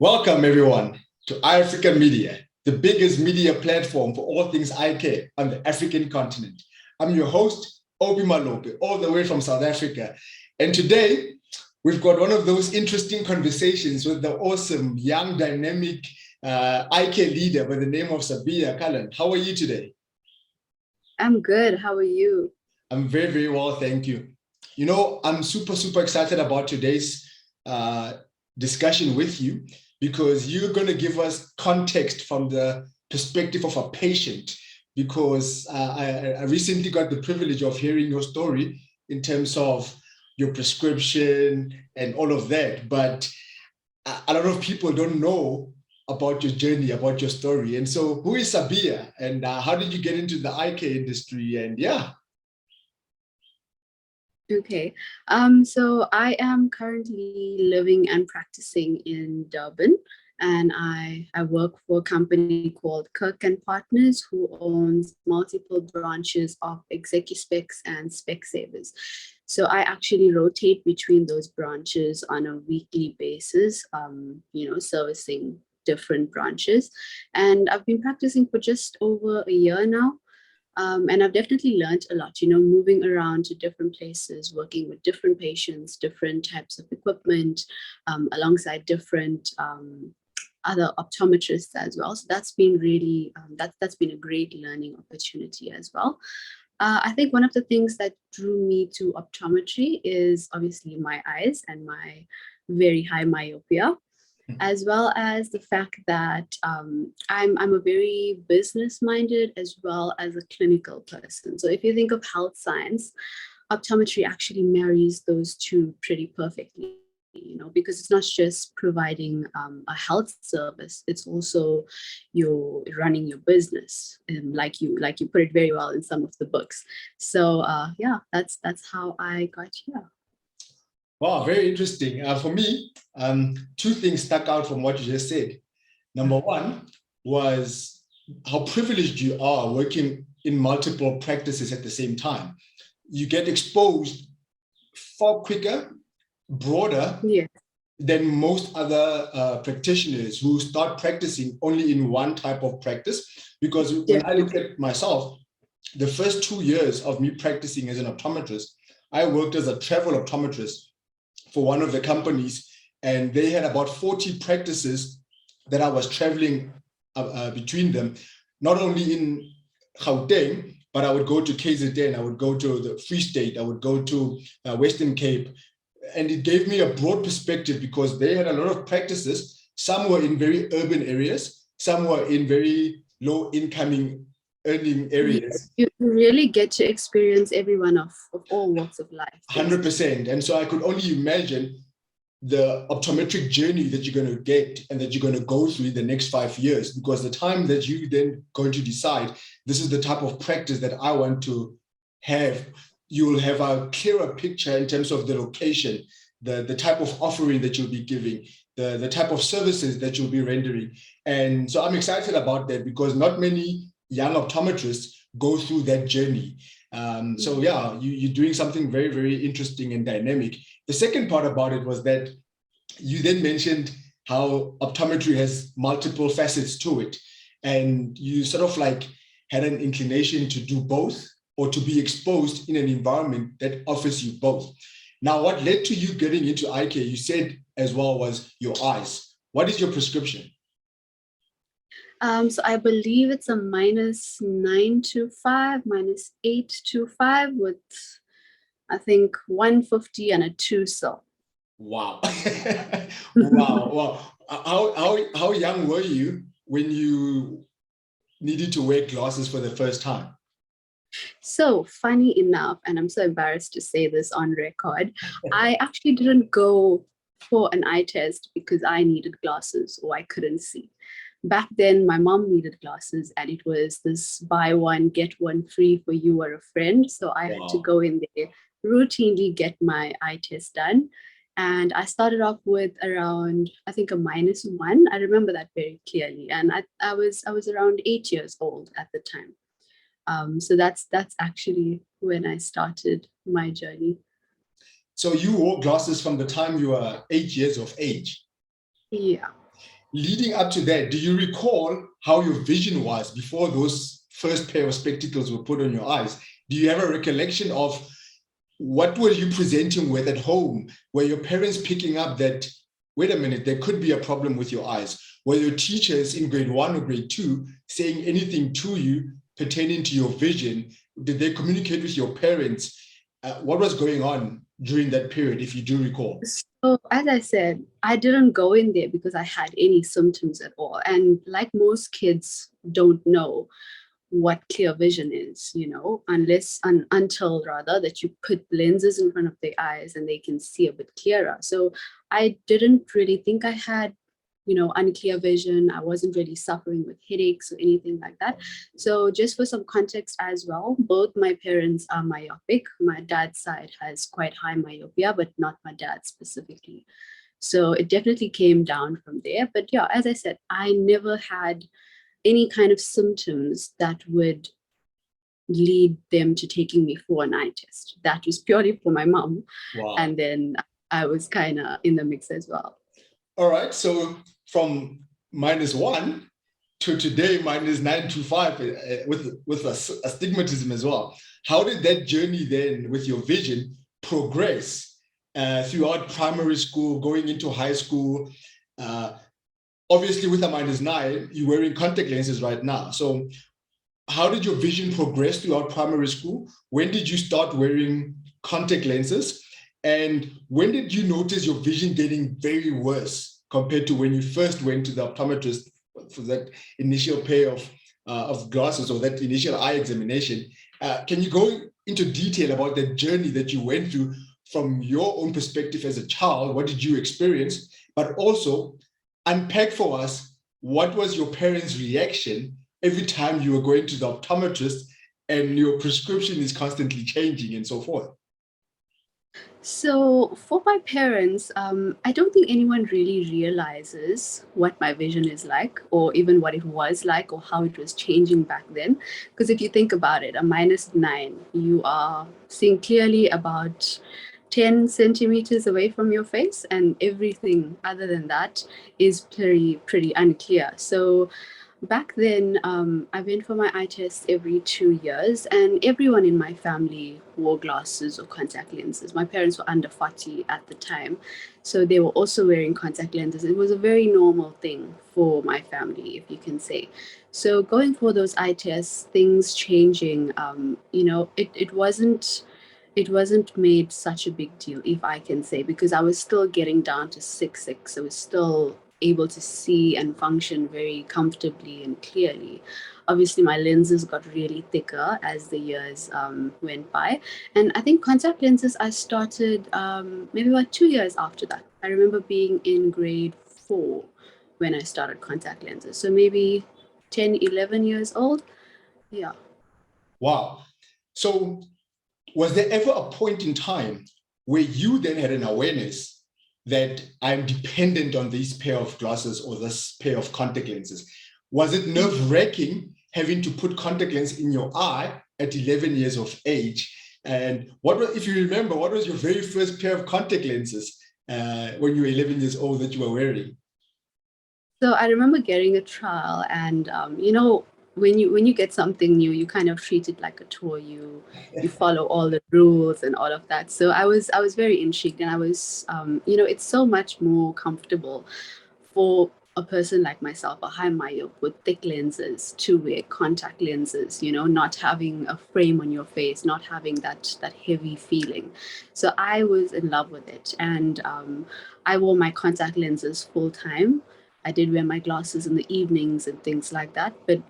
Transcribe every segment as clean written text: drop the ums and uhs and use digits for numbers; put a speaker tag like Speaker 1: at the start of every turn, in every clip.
Speaker 1: Welcome, everyone, to iAfrica Media, the biggest media platform for all things eye care on the African continent. I'm your host, Obi Malope, all the way from South Africa. And today, we've got one of those interesting conversations with the awesome, young, dynamic eye care leader by the name of Sabeeha Kallan. How are you today?
Speaker 2: I'm good. How are you?
Speaker 1: I'm very, very well, thank you. You know, I'm super, super excited about today's discussion with you because you're going to give us context from the perspective of a patient, because I recently got the privilege of hearing your story in terms of your prescription and all of that. But a lot of people don't know about your journey, about your story. And so who is Sabeeha, and how did you get into the eye care industry? And yeah.
Speaker 2: Okay. So I am currently living and practicing in Durban, and I work for a company called Kirk and Partners, who owns multiple branches of ExecuSpecs and Specsavers. So I actually rotate between those branches on a weekly basis, servicing different branches. And I've been practicing for just over a year now. And I've definitely learned a lot, moving around to different places, working with different patients, different types of equipment, alongside different other optometrists as well. So that's been really, that's been a great learning opportunity as well. I think one of the things that drew me to optometry is obviously my eyes and my very high myopia, as well as the fact that I'm a very business-minded as well as a clinical person. So if you think of health science, optometry actually marries those two pretty perfectly, because it's not just providing a health service, it's also you're running your business, like you put it very well in some of the books. So yeah, that's how I got here.
Speaker 1: Wow, very interesting. For me, two things stuck out from what you just said. Number one was how privileged you are working in multiple practices at the same time. You get exposed far quicker, broader, than most other practitioners who start practicing only in one type of practice. Because when I look at myself, the first 2 years of me practicing as an optometrist, I worked as a travel optometrist for one of the companies, and they had about 40 practices that I was traveling between them, not only in Gauteng, but I would go to KZN, I would go to the Free State, I would go to Western Cape, and it gave me a broad perspective because they had a lot of practices. Some were in very urban areas, some were in very low incoming earning areas.
Speaker 2: You really get to experience everyone of all walks of life.
Speaker 1: 100%. And so I could only imagine the optometric journey that you're going to get and that you're going to go through in the next 5 years, because the time that you then going to decide, this is the type of practice that I want to have, you'll have a clearer picture in terms of the location, the type of offering that you'll be giving, the type of services that you'll be rendering. And so I'm excited about that because not many young optometrists go through that journey. So yeah, you're doing something very, very interesting and dynamic. The second part about it was that you then mentioned how optometry has multiple facets to it. And you sort of like had an inclination to do both or to be exposed in an environment that offers you both. Now, what led to you getting into eye care, you said as well, was your eyes. What is your prescription?
Speaker 2: So I believe it's a -925, -825 with, I think, 150 and a 2 cell.
Speaker 1: Wow. Wow. How young were you when you needed to wear glasses for the first time?
Speaker 2: So funny enough, and I'm so embarrassed to say this on record, I actually didn't go for an eye test because I needed glasses or I couldn't see. Back then, my mom needed glasses, and it was this buy one, get one free for you or a friend. So I had to go in there, routinely get my eye test done. And I started off with around, I think, a -1. I remember that very clearly. And I was around 8 years old at the time. So that's actually when I started my journey.
Speaker 1: So you wore glasses from the time you were 8 years of age?
Speaker 2: Yeah.
Speaker 1: leading up to that, do you recall how your vision was before those first pair of spectacles were put on your eyes? Do you have a recollection of what were you presenting with at home? Were your parents picking up that, wait a minute, there could be a problem with your eyes? Were your teachers in grade 1 or grade 2 saying anything to you pertaining to your vision? Did they communicate with your parents? What was going on during that period, if you do recall?
Speaker 2: So, as I said, I didn't go in there because I had any symptoms at all. And like most kids don't know what clear vision is, until rather that you put lenses in front of their eyes and they can see a bit clearer. So I didn't really think I had, unclear vision. I wasn't really suffering with headaches or anything like that. So just for some context as well, both my parents are myopic. My dad's side has quite high myopia, but not my dad specifically. So it definitely came down from there. But yeah, as I said, I never had any kind of symptoms that would lead them to taking me for an eye test. That was purely for my mom.
Speaker 1: Wow.
Speaker 2: And then I was kind of in the mix as well.
Speaker 1: All right. So from -1 to today, -925, with astigmatism as well. How did that journey then with your vision progress throughout primary school, going into high school? Obviously, with a -9, you're wearing contact lenses right now. So how did your vision progress throughout primary school? When did you start wearing contact lenses? And when did you notice your vision getting very worse compared to when you first went to the optometrist for that initial pair of glasses or that initial eye examination? Can you go into detail about that journey that you went through from your own perspective as a child? What did you experience? But also unpack for us, what was your parents' reaction every time you were going to the optometrist and your prescription is constantly changing and so forth?
Speaker 2: So for my parents, I don't think anyone really realizes what my vision is like, or even what it was like, or how it was changing back then. Because if you think about it, a -9, you are seeing clearly about 10 centimeters away from your face, and everything other than that is pretty unclear. So back then, I went for my eye test every 2 years, and everyone in my family wore glasses or contact lenses. My parents were under 40 at the time, so they were also wearing contact lenses. It was a very normal thing for my family, if you can say. So going for those eye tests, things changing, it wasn't made such a big deal, if I can say, because I was still getting down to 6.6. I was still able to see and function very comfortably and clearly. Obviously, my lenses got really thicker as the years went by. And I think contact lenses, I started maybe about 2 years after that. I remember being in grade 4 when I started contact lenses. So maybe 10, 11 years old. Yeah.
Speaker 1: Wow. So was there ever a point in time where you then had an awareness that I'm dependent on this pair of glasses or this pair of contact lenses? Was it nerve-wracking having to put contact lens in your eye at 11 years of age? And if you remember, what was your very first pair of contact lenses when you were 11 years old that you were wearing?
Speaker 2: So I remember getting a trial, and when you get something new, you kind of treat it like a tour. You follow all the rules and all of that. So I was very intrigued, and I was it's so much more comfortable for a person like myself, a high myope with thick lenses, to wear contact lenses, not having a frame on your face, not having that heavy feeling. So I was in love with it, and I wore my contact lenses full time. I did wear my glasses in the evenings and things like that. But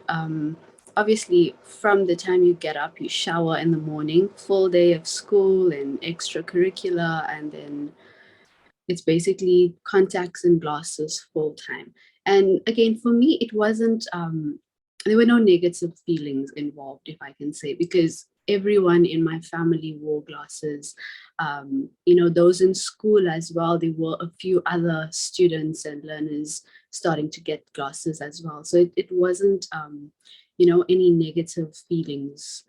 Speaker 2: obviously, from the time you get up, you shower in the morning, full day of school and extracurricular, and then it's basically contacts and glasses full time. And again, for me, it wasn't, there were no negative feelings involved, if I can say, because everyone in my family wore glasses. Those in school as well, there were a few other students and learners starting to get glasses as well. So it wasn't, any negative feelings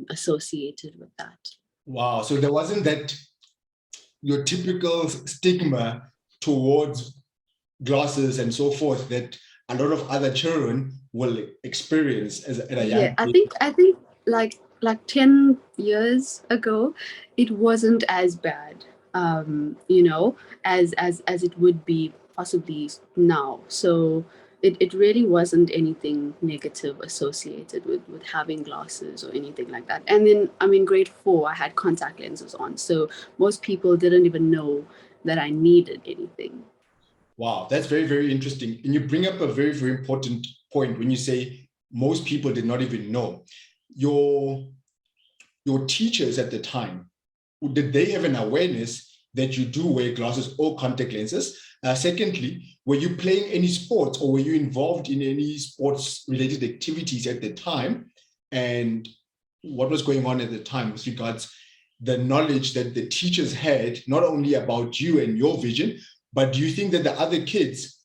Speaker 2: associated with that.
Speaker 1: Wow. So there wasn't that your typical stigma towards glasses and so forth that a lot of other children will experience at a young
Speaker 2: Yeah, I
Speaker 1: age.
Speaker 2: think I think like 10 years ago, it wasn't as bad, you know, as it would be possibly now. So it really wasn't anything negative associated with having glasses or anything like that. And then I'm in grade 4, I had contact lenses on. So most people didn't even know that I needed anything.
Speaker 1: Wow, that's very, very interesting. And you bring up a very, very important point when you say most people did not even know. Your your teachers at the time, did they have an awareness that you do wear glasses or contact lenses? Secondly, were you playing any sports or were you involved in any sports related activities at the time? And what was going on at the time with regards the knowledge that the teachers had, not only about you and your vision, but do you think that the other kids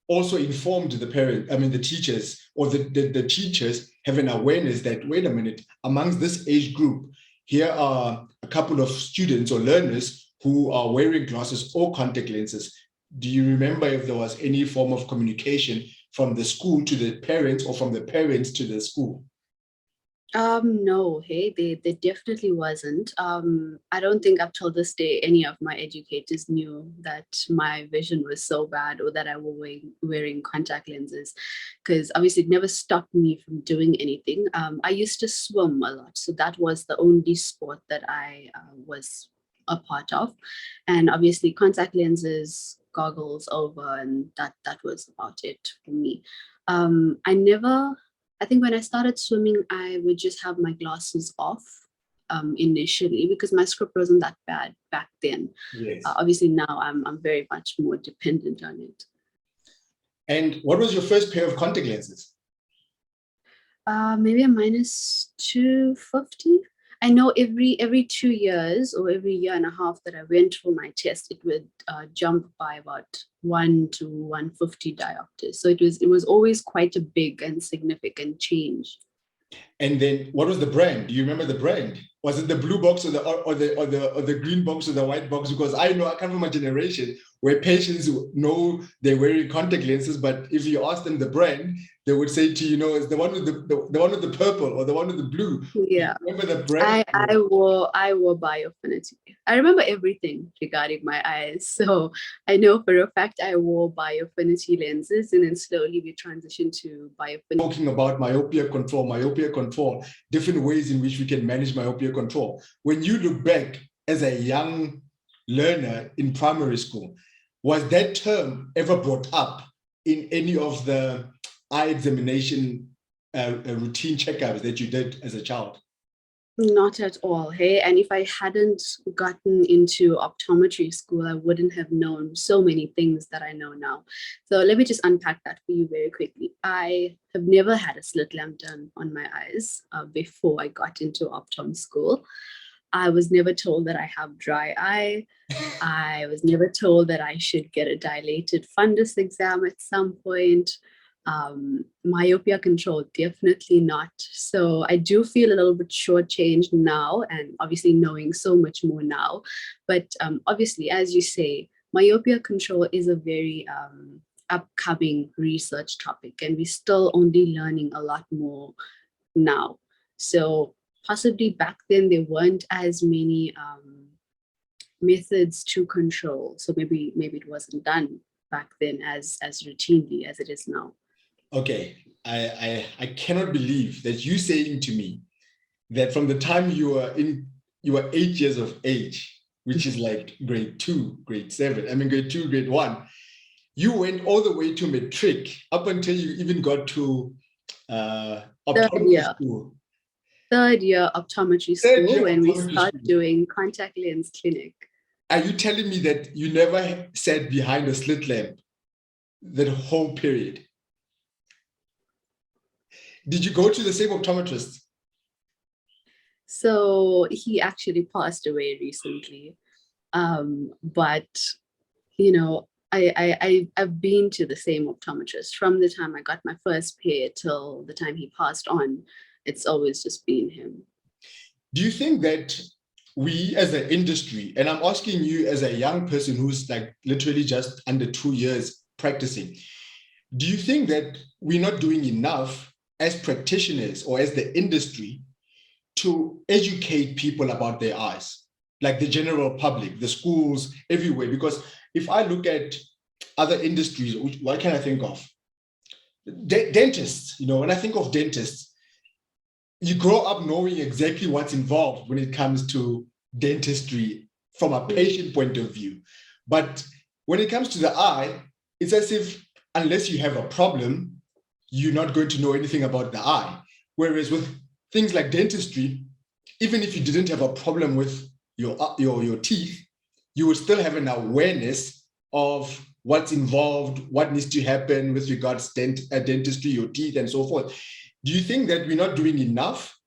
Speaker 1: also informed the teachers, or the teachers have an awareness that, wait a minute, amongst this age group, here are a couple of students or learners who are wearing glasses or contact lenses. Do you remember if there was any form of communication from the school to the parents or from the parents to the school?
Speaker 2: No, hey, they definitely wasn't. I don't think up till this day any of my educators knew that my vision was so bad or that I was wearing contact lenses, because obviously it never stopped me from doing anything. I used to swim a lot, so that was the only sport that I was a part of, and obviously contact lenses, goggles over, and that was about it for me. I never I think when I started swimming, I would just have my glasses off initially because my script wasn't that bad back then.
Speaker 1: Yes.
Speaker 2: Obviously now I'm very much more dependent on it.
Speaker 1: And what was your first pair of contact lenses?
Speaker 2: Maybe a minus 250. I know every 2 years or every year and a half that I went for my test, it would jump by about 1 to 150 diopters. So it was always quite a big and significant change.
Speaker 1: And then what was the brand? Do you remember the brand? Was it the blue box or the green box or the white box? Because I know I come from a generation where patients know they're wearing contact lenses, but if you ask them the brand, they would say to you, it's the one with the one with the purple or the one with the blue.
Speaker 2: Yeah.
Speaker 1: Remember the brand?
Speaker 2: I wore Biofinity. I remember everything regarding my eyes. So I know for a fact I wore Biofinity lenses, and then slowly we transitioned to Biofinity.
Speaker 1: Talking about myopia control, different ways in which we can manage myopia control. When you look back as a young learner in primary school, was that term ever brought up in any of the eye examination routine checkups that you did as a child?
Speaker 2: Not at all, hey. And if I hadn't gotten into optometry school, I wouldn't have known so many things that I know now. So let me just unpack that for you very quickly. I have never had a slit lamp done on my eyes before I got into optom school. I was never told that I have dry eye. I was never told that I should get a dilated fundus exam at some point. Myopia control, definitely not. So I do feel a little bit shortchanged now, and obviously knowing so much more now. But obviously, as you say, myopia control is a very upcoming research topic, and we're still only learning a lot more now. So possibly back then there weren't as many methods to control. So maybe it wasn't done back then as routinely as it is now.
Speaker 1: Okay, I cannot believe that you saying to me that from the time you were 8 years of age, which is like grade 2, grade 7, grade 2, grade 1, you went all the way to matric up until you even got to optometry school.
Speaker 2: Third year optometry school when we start doing contact lens clinic.
Speaker 1: Are you telling me that you never sat behind a slit lamp that whole period? Did you go to the same optometrist?
Speaker 2: So he actually passed away recently. But, you know, I've been to the same optometrist from the time I got my first pair till the time he passed on. It's always just been him.
Speaker 1: Do you think that we as an industry, and I'm asking you as a young person who's like literally just under 2 years practicing. Do you think that we're not doing enough as practitioners or as the industry to educate people about their eyes, like the general public, the schools, everywhere? Because if I look at other industries, what can I think of? Dentists, when I think of dentists, you grow up knowing exactly what's involved when it comes to dentistry from a patient point of view. But when it comes to the eye, it's as if unless you have a problem, you're not going to know anything about the eye. Whereas with things like dentistry, even if you didn't have a problem with your teeth, you would still have an awareness of what's involved, what needs to happen with regards to dentistry, your teeth, and so forth. Do you think that we're not doing enough,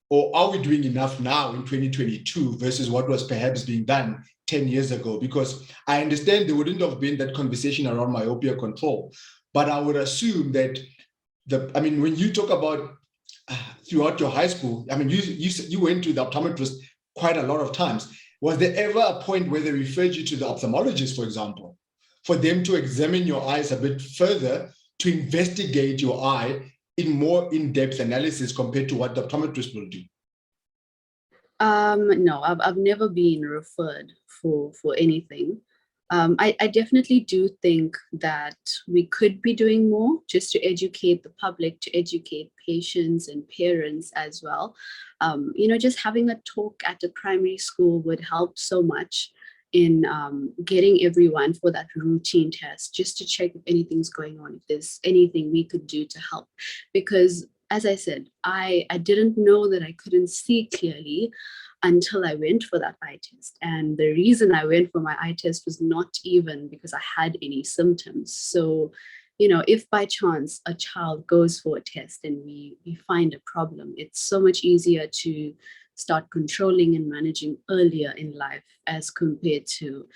Speaker 1: or are we doing enough now in 2022 versus what was perhaps being done 10 years ago? Because I understand there wouldn't have been that conversation around myopia control, but I would assume that when you talk about throughout your high school, you went to the optometrist quite a lot of times. Was there ever a point where they referred you to the ophthalmologist, for example, for them to examine your eyes a bit further, to investigate your eye in more in-depth analysis compared to what the optometrist will do?
Speaker 2: No, I've never been referred for anything. I definitely do think that we could be doing more just to educate the public, to educate patients and parents as well. Just having a talk at the primary school would help so much in getting everyone for that routine test, just to check if anything's going on, if there's anything we could do to help. Because as I said, I didn't know that I couldn't see clearly until I went for that eye test. And the reason I went for my eye test was not even because I had any symptoms. So, if by chance a child goes for a test and we find a problem, it's so much easier to start controlling and managing earlier in life as compared to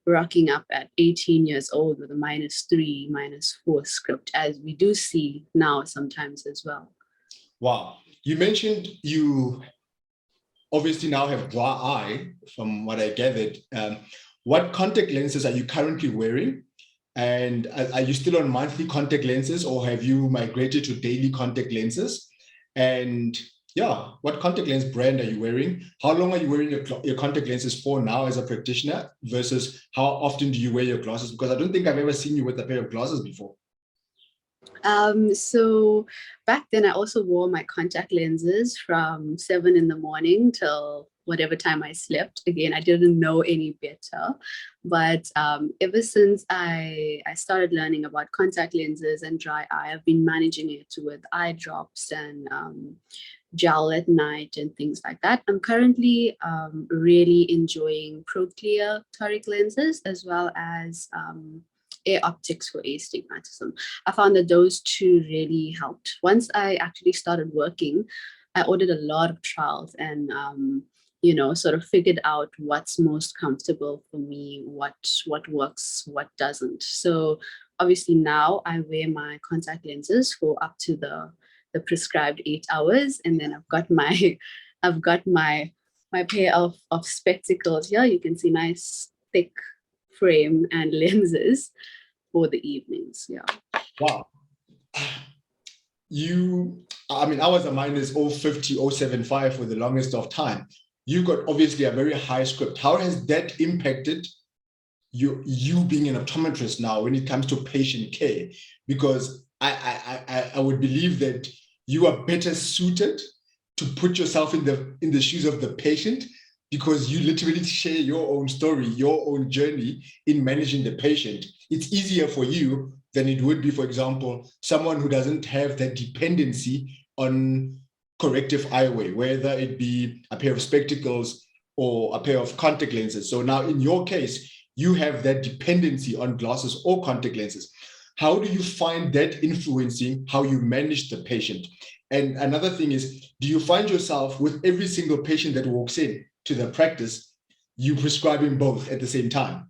Speaker 2: rocking up at 18 years old with a -3, -4 script, as we do see now sometimes as well.
Speaker 1: Wow. You mentioned you obviously now have dry eye, from what I gathered. What contact lenses are you currently wearing? And are you still on monthly contact lenses, or have you migrated to daily contact lenses? And yeah, what contact lens brand are you wearing? How long are you wearing your contact lenses for now as a practitioner versus how often do you wear your glasses? Because I don't think I've ever seen you with a pair of glasses before.
Speaker 2: So back then I also wore my contact lenses from 7 in the morning till whatever time I slept. Again, I didn't know any better. But ever since I started learning about contact lenses and dry eye, I've been managing it with eye drops and gel at night and things like that. I'm currently really enjoying Proclear toric lenses, as well as Air Optics for astigmatism. I found that those two really helped. Once I actually started working, I ordered a lot of trials and sort of figured out what's most comfortable for me, what works, what doesn't. So obviously now I wear my contact lenses for up to the prescribed 8 hours, and then I've got my pair of spectacles here. You can see nice thick frame and lenses for the evenings. Yeah.
Speaker 1: Wow. I was a minus 050, 075 for the longest of time. You got obviously a very high script. How has that impacted you being an optometrist now when it comes to patient care? Because I would believe that you are better suited to put yourself in the shoes of the patient, because you literally share your own story, your own journey in managing the patient. It's easier for you than it would be, for example, someone who doesn't have that dependency on corrective eyewear, whether it be a pair of spectacles or a pair of contact lenses. So now in your case, you have that dependency on glasses or contact lenses. How do you find that influencing how you manage the patient? And another thing is, do you find yourself with every single patient that walks in to the practice, you prescribing both at the same time?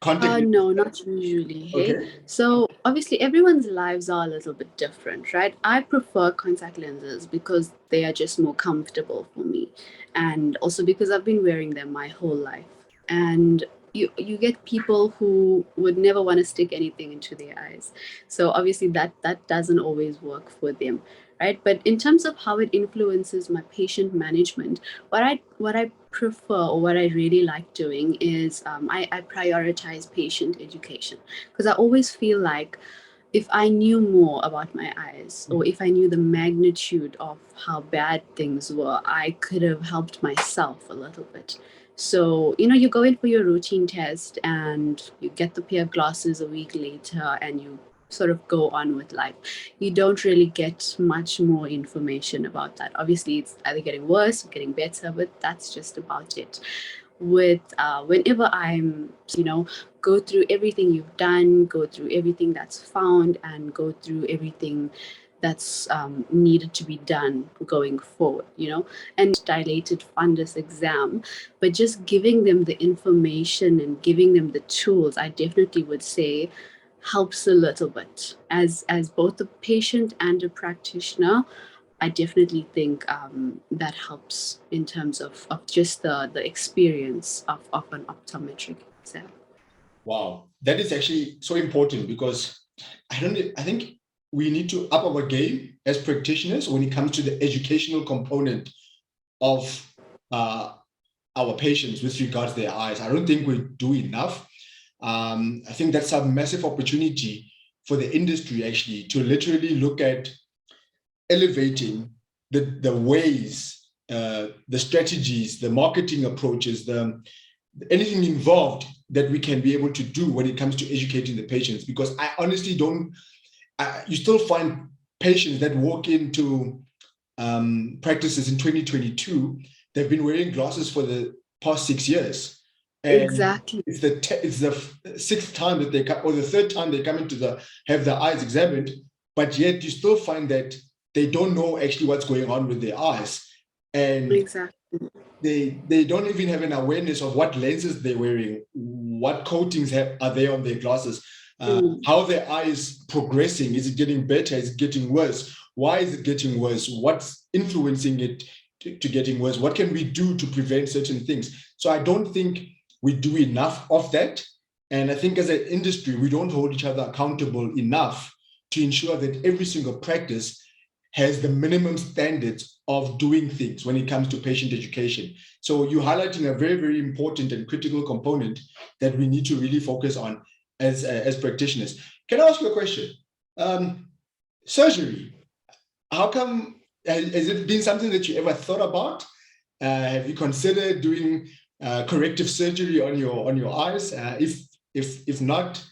Speaker 2: No, not usually. Hey,
Speaker 1: Okay.
Speaker 2: so obviously everyone's lives are a little bit different, right? I prefer contact lenses because they are just more comfortable for me, and also because I've been wearing them my whole life. And you get people who would never want to stick anything into their eyes. So obviously that doesn't always work for them, right? But in terms of how it influences my patient management, what I prefer, or what I really like doing is, I prioritize patient education, because I always feel like if I knew more about my eyes, or if I knew the magnitude of how bad things were, I could have helped myself a little bit. So, you go in for your routine test and you get the pair of glasses a week later, and you sort of go on with life. You don't really get much more information about that. Obviously, it's either getting worse or getting better, but that's just about it. With whenever I'm, go through everything you've done, go through everything that's found, and go through everything that's needed to be done going forward, and dilated fundus exam, but just giving them the information and giving them the tools, I definitely would say helps a little bit. As both a patient and a practitioner, I definitely think that helps in terms of just the experience of an optometric exam.
Speaker 1: Wow, that is actually so important, because I think we need to up our game as practitioners when it comes to the educational component of our patients with regards to their eyes. I don't think we do enough. I think that's a massive opportunity for the industry, actually, to literally look at elevating the ways, the strategies, the marketing approaches, anything involved that we can be able to do when it comes to educating the patients. Because I honestly don't, you still find patients that walk into practices in 2022, they've been wearing glasses for the past 6 years. And
Speaker 2: exactly.
Speaker 1: It's the sixth time that they come, or the third time they come into have their eyes examined, but yet you still find that they don't know actually what's going on with their eyes. And
Speaker 2: Exactly.
Speaker 1: they don't even have an awareness of what lenses they're wearing, what coatings are there on their glasses, how their eye is progressing. Is it getting better? Is it getting worse? Why is it getting worse? What's influencing it to getting worse? What can we do to prevent certain things? So I don't think we do enough of that. And I think as an industry, we don't hold each other accountable enough to ensure that every single practice has the minimum standards of doing things when it comes to patient education. So you're highlighting a very, very important and critical component that we need to really focus on as practitioners. Can I ask you a question? Surgery, how come, has it been something that you ever thought about? Have you considered doing corrective surgery on your eyes? If not,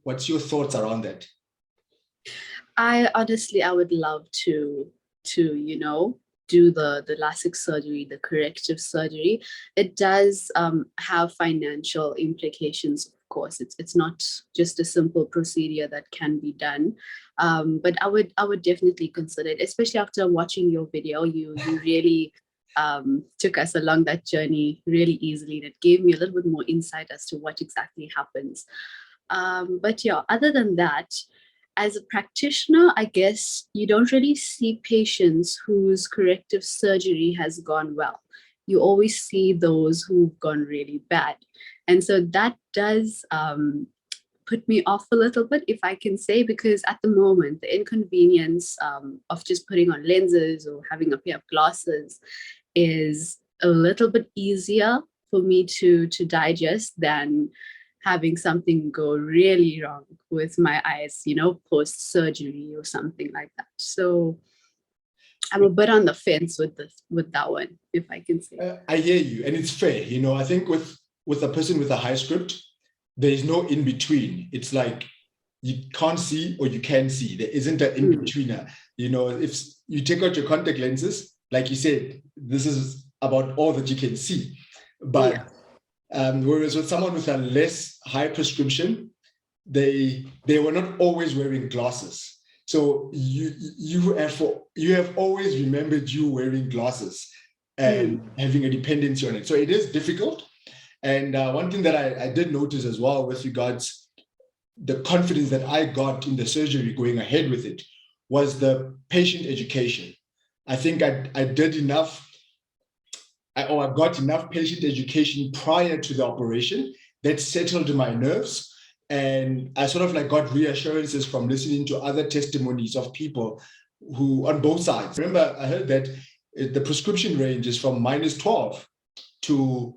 Speaker 1: what's your thoughts around that?
Speaker 2: I would love to do the LASIK surgery, the corrective surgery. It does have financial implications, of course. It's not just a simple procedure that can be done. But I would definitely consider it, especially after watching your video. You really took us along that journey really easily. That gave me a little bit more insight as to what exactly happens. But yeah, other than that, as a practitioner, I guess you don't really see patients whose corrective surgery has gone well. You always see those who've gone really bad. And so that does put me off a little bit, if I can say, because at the moment, the inconvenience of just putting on lenses or having a pair of glasses is a little bit easier for me to digest than having something go really wrong with my eyes, post surgery or something like that. So I'm a bit on the fence with that one, if I can say.
Speaker 1: I hear you, and it's fair. I think with a person with a high script, there is no in between. It's like you can't see or you can see. There isn't an in betweener. If you take out your contact lenses, like you said, this is about all that you can see. But whereas with someone with a less high prescription, they were not always wearing glasses. So you have always remembered you wearing glasses and having a dependency on it. So it is difficult. And one thing that I did notice as well with regards the confidence that I got in the surgery going ahead with it was the patient education. I think I did enough I got enough patient education prior to the operation that settled my nerves. And I sort of like got reassurances from listening to other testimonies of people who on both sides. Remember, I heard that the prescription range is from -12 to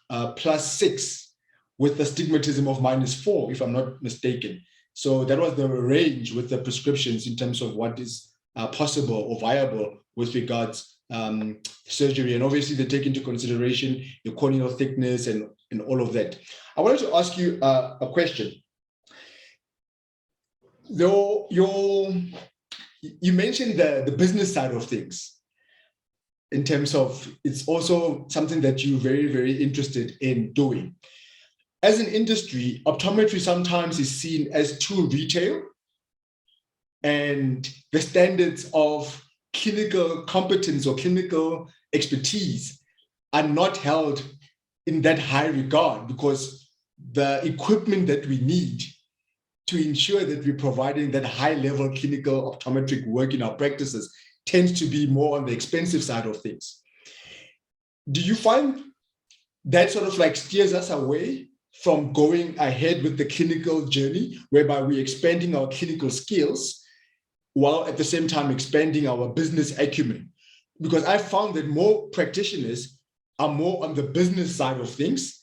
Speaker 1: +6 with the stigmatism of -4, if I'm not mistaken. So that was the range with the prescriptions in terms of what is possible or viable with regards surgery. And obviously they take into consideration your corneal thickness and all of that. I wanted to ask you a question. You mentioned the business side of things in terms of it's also something that you're very, very interested in doing. As an industry, optometry sometimes is seen as too retail, and the standards of clinical competence or clinical expertise are not held in that high regard, because the equipment that we need to ensure that we're providing that high level clinical optometric work in our practices tends to be more on the expensive side of things. Do you find that sort of like steers us away from going ahead with the clinical journey, whereby we're expanding our clinical skills while at the same time expanding our business acumen? Because I found that more practitioners are more on the business side of things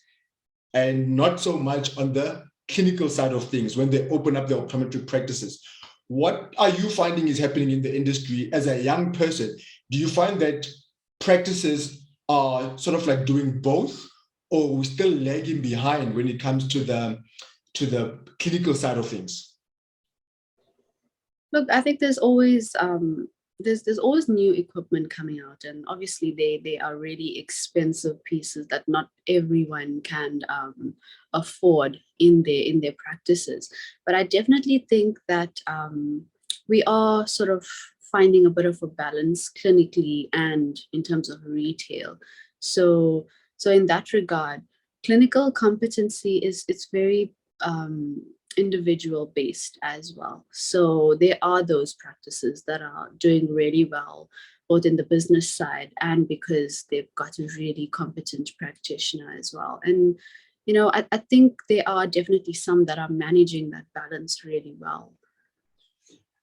Speaker 1: and not so much on the clinical side of things when they open up their optometric practices. What are you finding is happening in the industry as a young person? Do you find that practices are sort of like doing both, or we're still lagging behind when it comes to the clinical side of things?
Speaker 2: Look, I think there's always there's always new equipment coming out, and obviously they are really expensive pieces that not everyone can afford in their practices. But I definitely think that we are sort of finding a bit of a balance clinically and in terms of retail. So in that regard, clinical competency is it's very individual based as well. So there are those practices that are doing really well, both in the business side and because they've got a really competent practitioner as well. And, you know, I think there are definitely some that are managing that balance really well.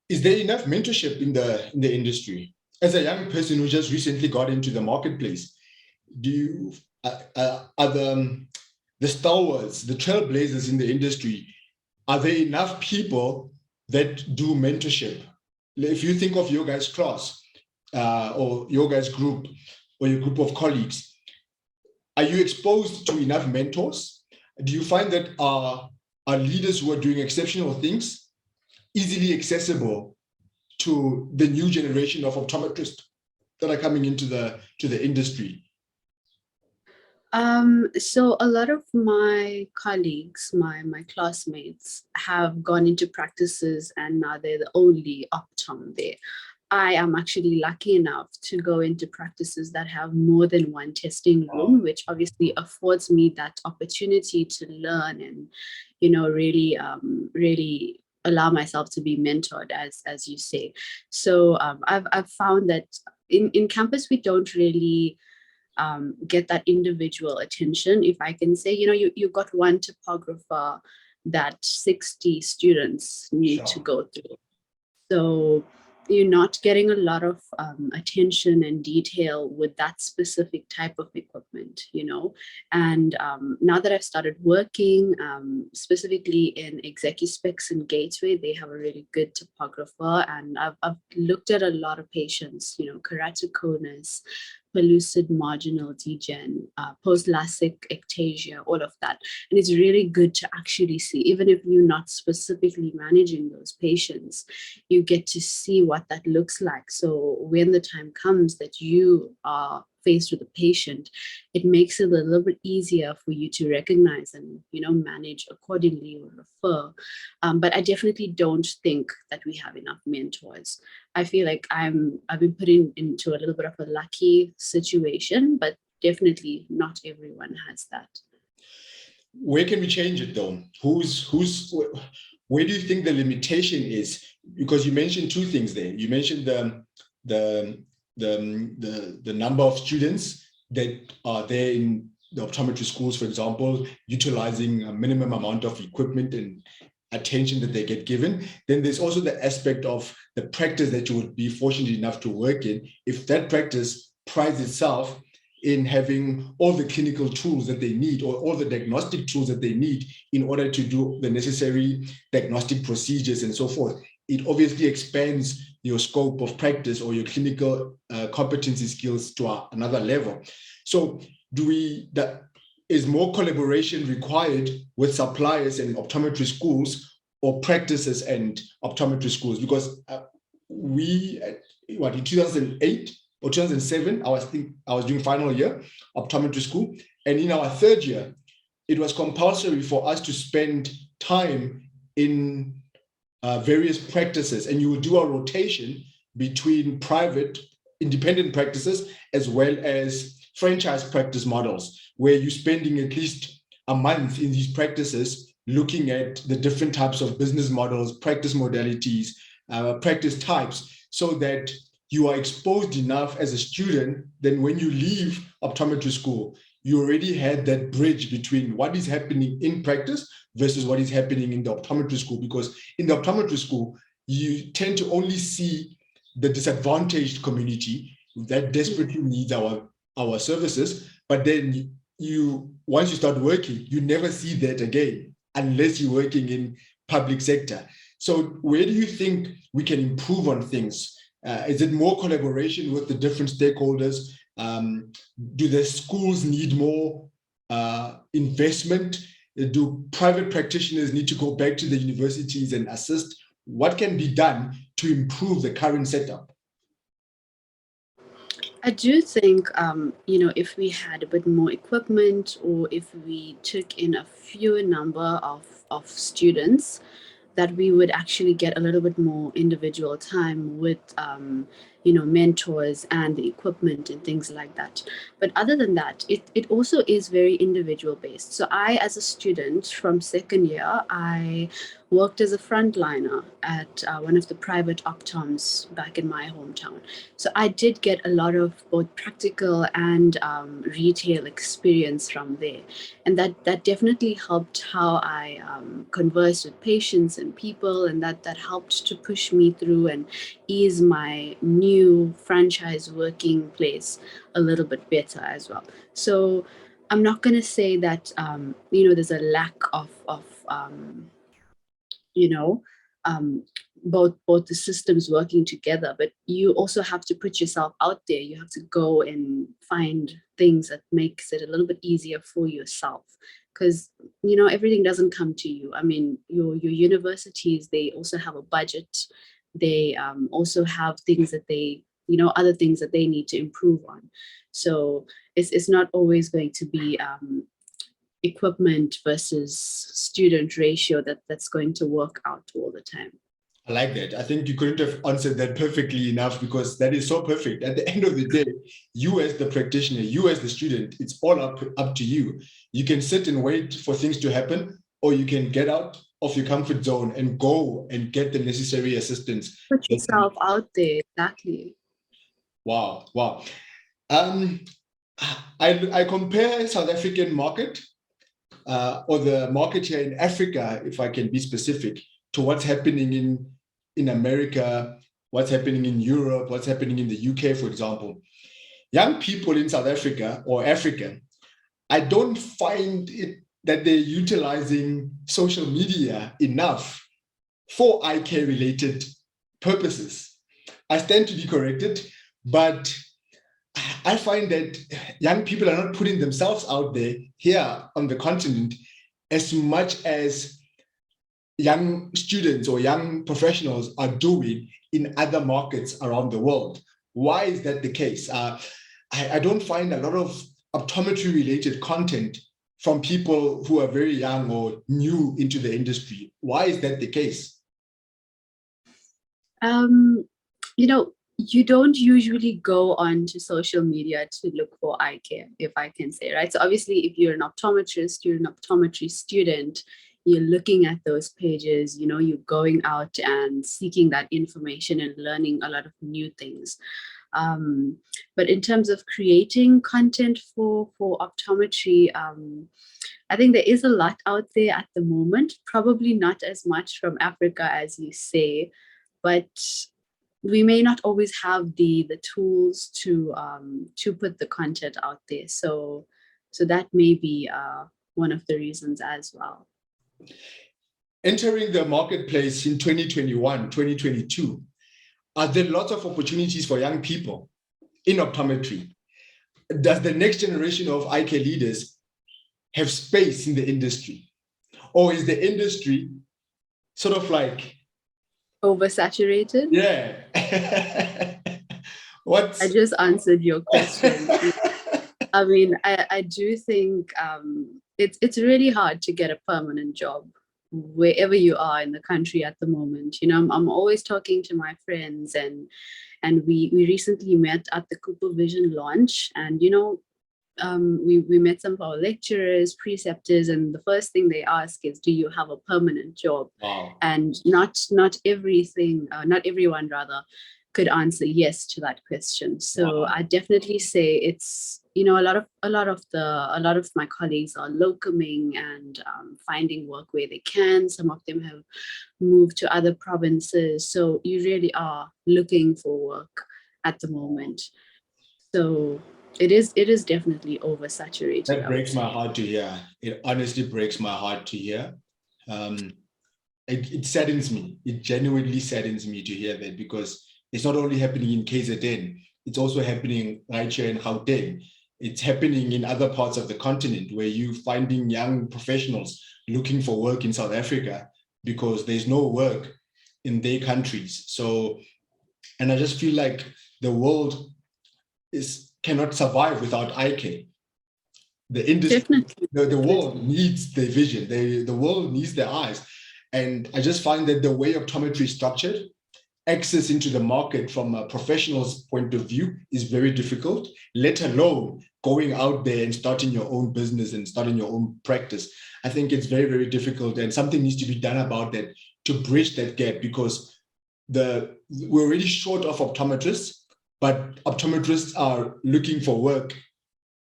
Speaker 1: Is there enough mentorship in the industry? As a young person who just recently got into the marketplace, do you are the stalwarts, the trailblazers in the industry, are there enough people that do mentorship? If you think of your guys' class or your guys' group or your group of colleagues, are you exposed to enough mentors? Do you find that our leaders who are doing exceptional things easily accessible to the new generation of optometrists that are coming into the industry?
Speaker 2: So a lot of my colleagues, my classmates have gone into practices and now they're the only optom there. I am actually lucky enough to go into practices that have more than one testing room, which obviously affords me that opportunity to learn and, you know, really allow myself to be mentored, as you say. So I've found that in campus, we don't really get that individual attention. If I can say, you know, you've got one topographer that 60 students need to go through. So you're not getting a lot of attention and detail with that specific type of equipment, you know. And now that I've started working specifically in ExecuSpecs and Gateway, they have a really good topographer, and I've looked at a lot of patients, you know, keratoconus, pellucid marginal degen, post-LASIK ectasia, all of that. And it's really good to actually see, even if you're not specifically managing those patients, you get to see what that looks like. So when the time comes that you are faced with a patient, it makes it a little bit easier for you to recognize and, you know, manage accordingly or refer. But I definitely don't think that we have enough mentors. I feel like I've been put into a little bit of a lucky situation, but definitely not everyone has that.
Speaker 1: Where can we change it though? Where do you think the limitation is? Because you mentioned two things there. You mentioned the number of students that are there in the optometry schools, for example, utilizing a minimum amount of equipment and attention that they get given. Then there's also the aspect of the practice that you would be fortunate enough to work in. If that practice prides itself in having all the clinical tools that they need, or all the diagnostic tools that they need in order to do the necessary diagnostic procedures and so forth, it obviously expands your scope of practice or your clinical competency skills to another level. So is more collaboration required with suppliers and optometry schools, or practices and optometry schools? Because in 2008 or 2007, I was doing final year optometry school, and in our third year, it was compulsory for us to spend time in various practices, and you would do a rotation between private, independent practices as well as franchise practice models, where you're spending at least a month in these practices looking at the different types of business models, practice modalities, practice types, so that you are exposed enough as a student. Then when you leave optometry school, you already had that bridge between what is happening in practice versus what is happening in the optometry school. Because in the optometry school, you tend to only see the disadvantaged community that desperately needs our services. But then once you start working, you never see that again unless you're working in public sector. So where do you think we can improve on things? Is it more collaboration with the different stakeholders? Do the schools need more investment? Do private practitioners need to go back to the universities and assist? What can be done to improve the current setup?
Speaker 2: I do think, if we had a bit more equipment, or if we took in a fewer number of students, that we would actually get a little bit more individual time with, mentors and the equipment and things like that. But other than that, it also is very individual based. So I, as a student from second year, I worked as a frontliner at one of the private optoms back in my hometown. So I did get a lot of both practical and retail experience from there. And that definitely helped how I conversed with patients and people, and that helped to push me through and ease my new franchise working place a little bit better as well. So I'm not going to say that there's a lack of you know um, both the systems working together, but you also have to put yourself out there. You have to go and find things that makes it a little bit easier for yourself, because everything doesn't come to you. I mean, your universities, they also have a budget. They also have things that they other things that they need to improve on. So it's not always going to be equipment versus student ratio that's going to work out all the time.
Speaker 1: I like that. I think you couldn't have answered that perfectly enough, because that is so perfect. At the end of the day, you as the practitioner, you as the student, it's all up to you. You can sit and wait for things to happen, or you can get out of your comfort zone and go and get the necessary assistance.
Speaker 2: Put yourself out there. Exactly.
Speaker 1: Wow. I compare South African market or the market here in Africa, if I can be specific, to what's happening in America, what's happening in Europe, what's happening in the UK, for example. Young people in South Africa or Africa, I don't find it that they're utilizing social media enough for eye care related purposes. I stand to be corrected, but I find that young people are not putting themselves out there here on the continent as much as young students or young professionals are doing in other markets around the world. Why is that the case? I don't find a lot of optometry related content from people who are very young or new into the industry. Why is that the case?
Speaker 2: You don't usually go on to social media to look for eye care, if I can say, right? So obviously, if you're an optometrist, you're an optometry student, you're looking at those pages, you're going out and seeking that information and learning a lot of new things. But in terms of creating content for optometry, I think there is a lot out there at the moment, probably not as much from Africa as you say, but we may not always have the tools to put the content out there. So that may be one of the reasons as well.
Speaker 1: Entering the marketplace in 2021, 2022, are there lots of opportunities for young people in optometry? Does the next generation of eye care leaders have space in the industry? Or is the industry sort of like
Speaker 2: oversaturated?
Speaker 1: Yeah.
Speaker 2: I just answered your question. I mean, I do think it's really hard to get a permanent job wherever you are in the country at the moment. You know, I'm always talking to my friends, and we recently met at the Cooper Vision launch, and you know, we met some of our lecturers, preceptors, and the first thing they ask is, do you have a permanent job?
Speaker 1: Wow.
Speaker 2: And not everyone rather could answer yes to that question. So
Speaker 1: Wow.
Speaker 2: I definitely say it's, you know, a lot of my colleagues are locuming and finding work where they can. Some of them have moved to other provinces. So you really are looking for work at the moment. So it is definitely oversaturated.
Speaker 1: That breaks my heart to hear. It honestly breaks my heart to hear. It saddens me. It genuinely saddens me to hear that, because it's not only happening in KZN, it's also happening right here in Gauteng. It's happening in other parts of the continent where you're finding young professionals looking for work in South Africa because there's no work in their countries. So, and I just feel like the world cannot survive without eye care. The industry, the world needs the vision. The world needs the eyes. And I just find that the way optometry is structured, access into the market from a professional's point of view is very difficult, let alone going out there and starting your own business and starting your own practice. I think it's very, very difficult, and something needs to be done about that to bridge that gap, because we're already short of optometrists, but optometrists are looking for work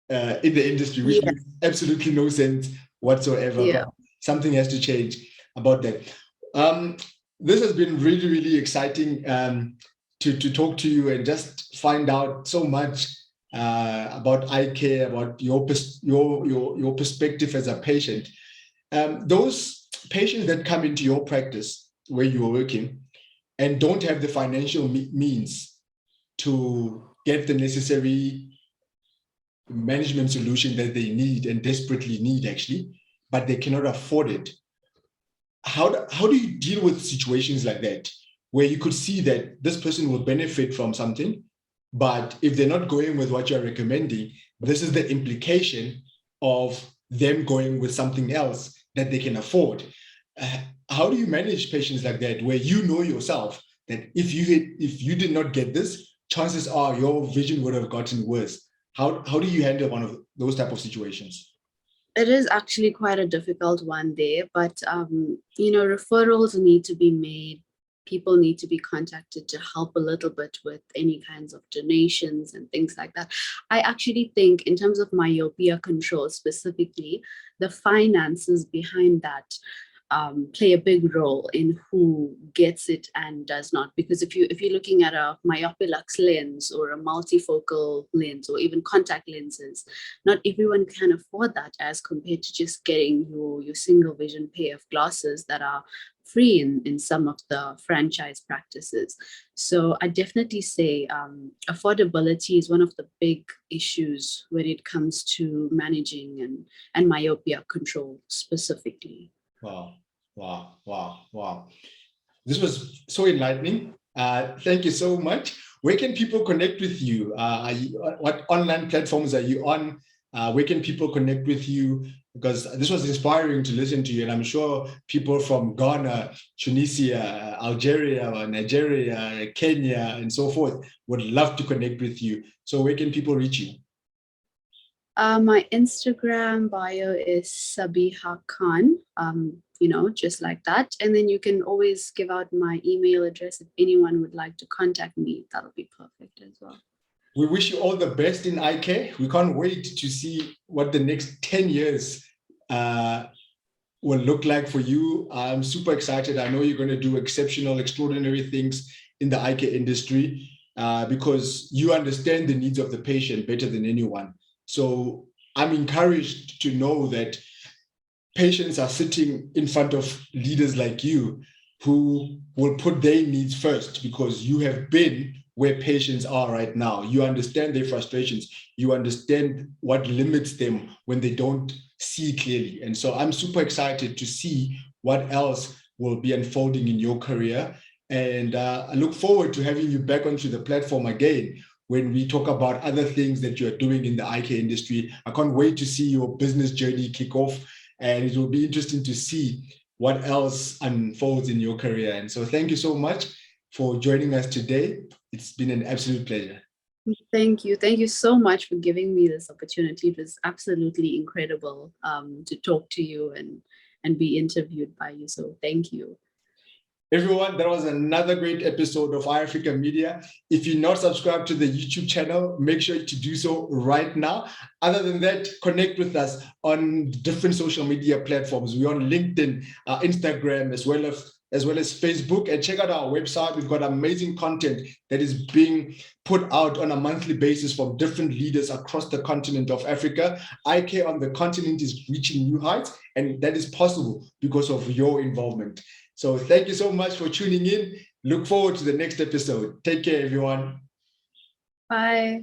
Speaker 1: in the industry, which makes absolutely no sense whatsoever.
Speaker 2: Yeah.
Speaker 1: But something has to change about that. This has been really, really exciting to talk to you and just find out so much about eye care, about your perspective as a patient. Those patients that come into your practice where you are working and don't have the financial means to get the necessary management solution that they need and desperately need, actually, but they cannot afford it. How do you deal with situations like that, where you could see that this person will benefit from something, but if they're not going with what you're recommending, this is the implication of them going with something else that they can afford? How do you manage patients like that, where you know yourself that if you did not get this, chances are your vision would have gotten worse? How do you handle one of those type of situations?
Speaker 2: It is actually quite a difficult one there, but you know, referrals need to be made. People need to be contacted to help a little bit with any kinds of donations and things like that. I actually think, in terms of myopia control specifically, the finances behind that play a big role in who gets it and does not. Because if you're looking at a myopilux lens or a multifocal lens or even contact lenses, not everyone can afford that, as compared to just getting your single vision pair of glasses that are free in some of the franchise practices. So I definitely say affordability is one of the big issues when it comes to managing and myopia control specifically.
Speaker 1: Wow. This was so enlightening. Thank you so much. Where can people connect with you? What online platforms are you on? Where can people connect with you? Because this was inspiring to listen to you, and I'm sure people from Ghana, Tunisia, Algeria, Nigeria, Kenya, and so forth would love to connect with you. So where can people reach you?
Speaker 2: My Instagram bio is Sabeeha Kallan, you know, just like that. And then you can always give out my email address if anyone would like to contact me. That'll be perfect. as well.
Speaker 1: We wish you all the best in IK. We can't wait to see what the next 10 years will look like for you. I'm super excited. I know you're going to do exceptional, extraordinary things in the IK industry because you understand the needs of the patient better than anyone. So I'm encouraged to know that patients are sitting in front of leaders like you who will put their needs first because you have been where patients are right now. You understand their frustrations. You understand what limits them when they don't see clearly. And so I'm super excited to see what else will be unfolding in your career. And I look forward to having you back onto the platform again when we talk about other things that you're doing in the IK industry. I can't wait to see your business journey kick off. And it will be interesting to see what else unfolds in your career. And so thank you so much for joining us today. It's been an absolute pleasure.
Speaker 2: Thank you. Thank you so much for giving me this opportunity. It was absolutely incredible to talk to you and be interviewed by you. So thank you.
Speaker 1: Everyone, that was another great episode of iAfrica Media. If you're not subscribed to the YouTube channel, make sure to do so right now. Other than that, connect with us on different social media platforms. We're on LinkedIn, Instagram, as well as Facebook, and check out our website. We've got amazing content that is being put out on a monthly basis from different leaders across the continent of Africa. IK on the continent is reaching new heights, and that is possible because of your involvement. So thank you so much for tuning in. Look forward to the next episode. Take care, everyone.
Speaker 2: Bye.